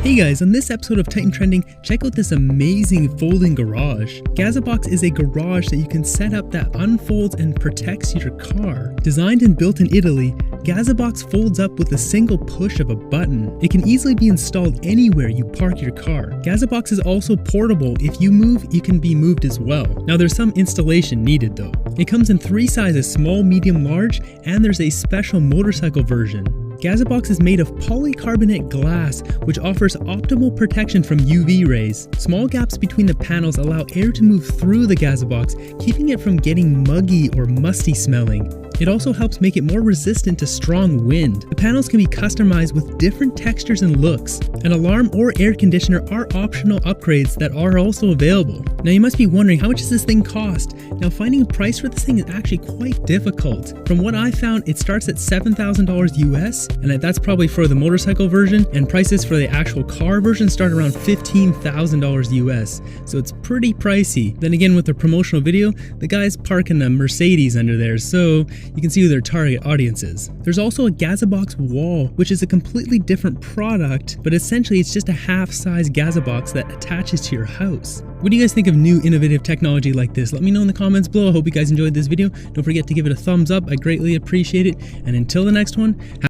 Hey guys, on this episode of Titan Trending, check out this amazing folding garage. Gazebox is a garage that you can set up that unfolds and protects your car. Designed and built in Italy, Gazebox folds up with a single push of a button. It can easily be installed anywhere you park your car. Gazebox is also portable. If you move, you can be moved as well. Now there's some installation needed though. It comes in 3 sizes, small, medium, large, and there's a special motorcycle version. Gazebox is made of polycarbonate glass, which offers optimal protection from UV rays. Small gaps between the panels allow air to move through the Gazebox, keeping it from getting muggy or musty smelling. It also helps make it more resistant to strong wind. The panels can be customized with different textures and looks. An alarm or air conditioner are optional upgrades that are also available. Now you must be wondering, how much does this thing cost? Now finding a price for this thing is actually quite difficult. From what I found, it starts at $7,000 US, and that's probably for the motorcycle version, and prices for the actual car version start around $15,000 US, so it's pretty pricey. Then again, with the promotional video, the guy's parking a Mercedes under there, so you can see who their target audience is. There's also a Gazebox wall, which is a completely different product, but essentially it's just a half-size Gazebox that attaches to your house. What do you guys think of new innovative technology like this? Let me know in the comments below. I hope you guys enjoyed this video. Don't forget to give it a thumbs up. I greatly appreciate it. And until the next one,